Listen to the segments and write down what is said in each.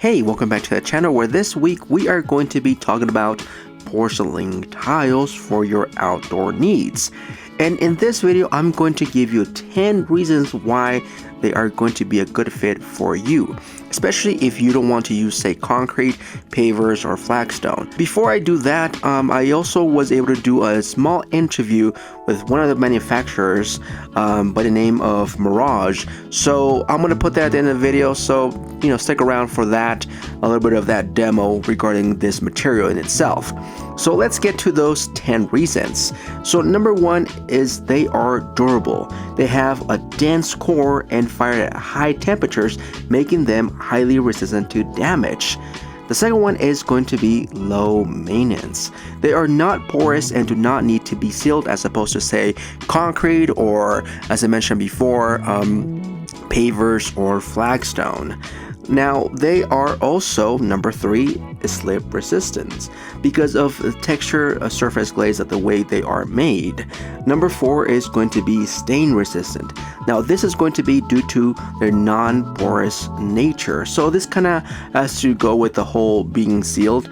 Hey, welcome back to the channel where this week we are going to be talking about porcelain tiles for your outdoor needs. And in this video, I'm going to give you 10 reasons why they are going to be a good fit for you, especially if you don't want to use, say, concrete, pavers, or flagstone. Before I do that, I also was able to do a small interview with one of the manufacturers by the name of Mirage. So I'm going to put that at the end of the video, so stick around for that, a little bit of that demo regarding this material in itself. So let's get to those 10 reasons. So number one is they are durable. They have a dense core and fire at high temperatures, making them highly resistant to damage. The second one is going to be low maintenance. They are not porous and do not need to be sealed as opposed to, say, concrete or, as I mentioned before, pavers or flagstone. Now, they are also, number three, slip resistant because of the texture of surface glaze of the way they are made. Number four is going to be stain resistant. Now, this is going to be due to their non-porous nature. So this kind of has to go with the whole being sealed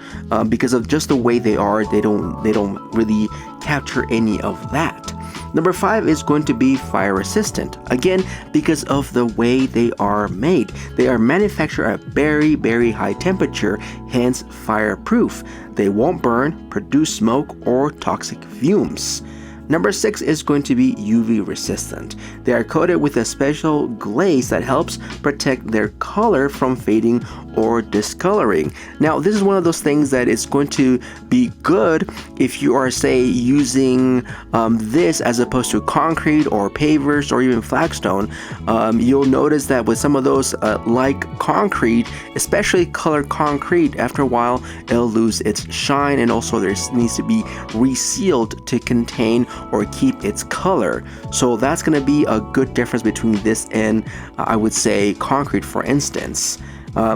because of just the way they are. They don't really capture any of that. Number five is going to be fire resistant, again because of the way they are made. They are manufactured at very, very high temperature, hence fireproof. They won't burn, produce smoke, or toxic fumes. Number six is going to be UV resistant. They are coated with a special glaze that helps protect their color from fading or discoloring. Now, this is one of those things that is going to be good if you are, say, using this as opposed to concrete or pavers or even flagstone. You'll notice that with some of those like concrete, especially colored concrete, after a while it'll lose its shine, and also there needs to be resealed to contain or keep its color. So that's going to be a good difference between this and I would say concrete, for instance.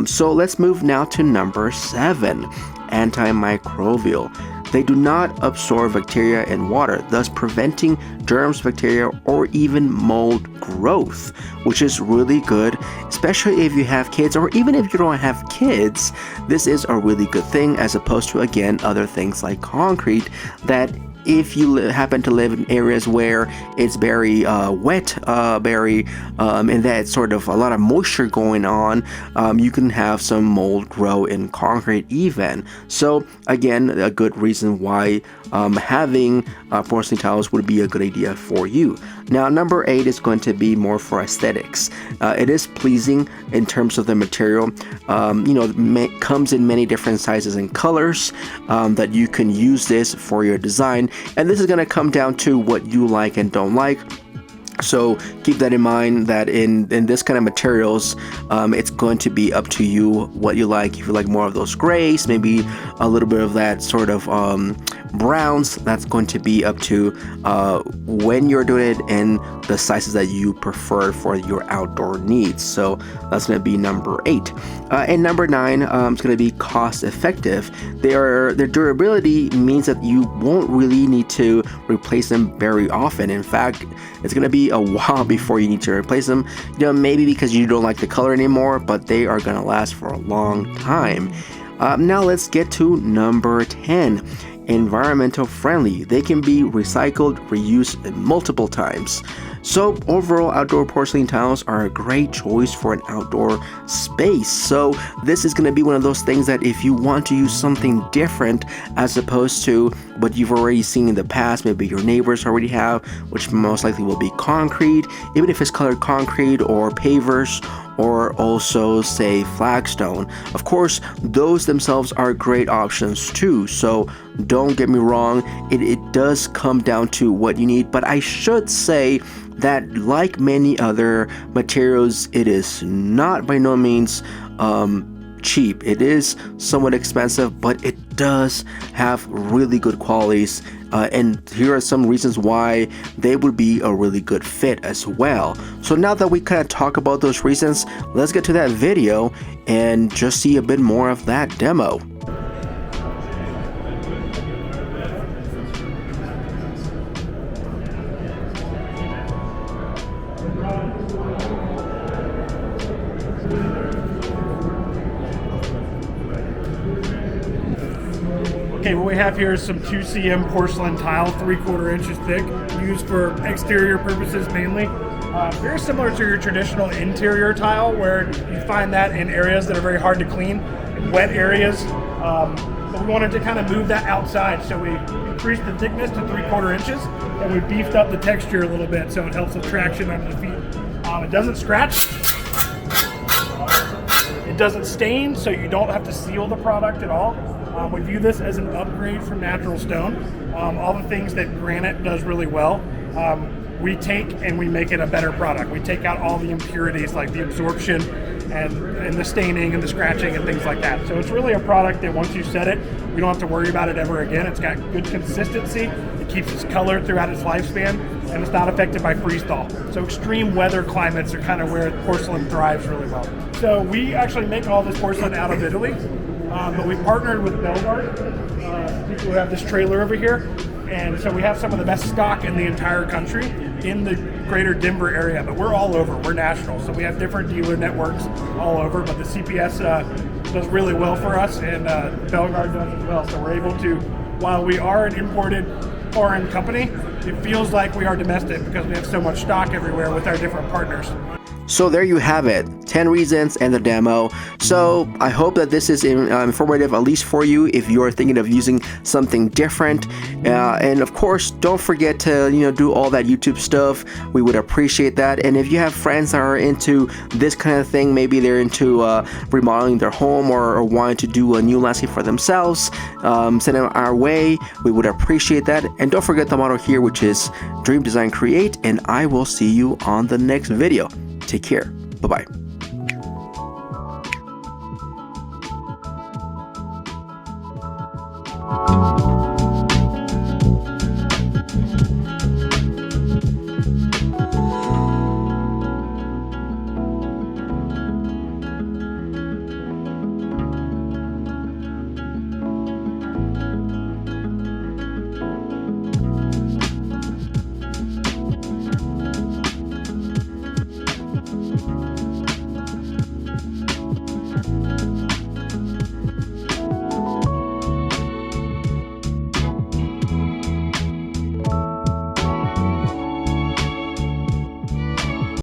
So let's move now to number seven, antimicrobial. They do not absorb bacteria and water, thus preventing germs, bacteria, or even mold growth, which is really good, especially if you have kids, or even if you don't have kids. This is a really good thing as opposed to, again, other things like concrete that if you happen to live in areas where it's very wet, and that's sort of a lot of moisture going on, you can have some mold grow in concrete even. So again, a good reason why having porcelain tiles would be a good idea for you. Now, number eight is going to be more for aesthetics. It is pleasing in terms of the material. It comes in many different sizes and colors that you can use this for your design. And this is going to come down to what you like and don't like. So keep that in mind, that in this kind of materials, it's going to be up to you what you like. If you like more of those grays, maybe a little bit of that sort of browns, that's going to be up to when you're doing it and the sizes that you prefer for your outdoor needs. So that's going to be number eight. And number nine is going to be cost effective. Their durability means that you won't really need to replace them very often. In fact, it's going to be a while before you need to replace them, maybe because you don't like the color anymore, but they are going to last for a long time. Now let's get to number 10. Environmental friendly. They can be recycled, reused multiple times. So overall, outdoor porcelain tiles are a great choice for an outdoor space. So this is going to be one of those things that if you want to use something different as opposed to what you've already seen in the past, maybe your neighbors already have, which most likely will be concrete, even if it's colored concrete or pavers, or also, say, flagstone. Of course, those themselves are great options too, so don't get me wrong, it does come down to what you need, but I should say that like many other materials, it is not by no means cheap. It is somewhat expensive, but it does have really good qualities, and here are some reasons why they would be a really good fit as well. So now that we kind of talk about those reasons, let's get to that video and just see a bit more of that demo. Okay, what we have here is some 2cm porcelain tile, 3/4 inches thick, used for exterior purposes mainly. Very similar to your traditional interior tile, where you find that in areas that are very hard to clean, in wet areas. But we wanted to kind of move that outside, so we increased the thickness to 3/4 inches, and we beefed up the texture a little bit, so it helps with traction under the feet. It doesn't scratch. It doesn't stain, so you don't have to seal the product at all. We view this as an upgrade from natural stone. All the things that granite does really well, we take and we make it a better product. We take out all the impurities like the absorption and the staining and the scratching and things like that. So it's really a product that once you set it, we don't have to worry about it ever again. It's got good consistency, it keeps its color throughout its lifespan, and it's not affected by freeze thaw. So extreme weather climates are kind of where porcelain thrives really well. So we actually make all this porcelain out of Italy, but we partnered with Belgard, people who have this trailer over here. And so we have some of the best stock in the entire country in the greater Denver area, but we're all over, we're national. So we have different dealer networks all over, but the CPS does really well for us, and Belgard does as well. So we're able to, while we are an imported foreign company, it feels like we are domestic because we have so much stock everywhere with our different partners. So there you have it, 10 reasons and the demo. So I hope that this is informative, at least for you if you're thinking of using something different. And of course, don't forget to do all that YouTube stuff. We would appreciate that. And if you have friends that are into this kind of thing, maybe they're into remodeling their home or wanting to do a new landscape for themselves, send them our way. We would appreciate that. And don't forget the motto here, which is Dream Design Create. And I will see you on the next video. Take care. Bye-bye.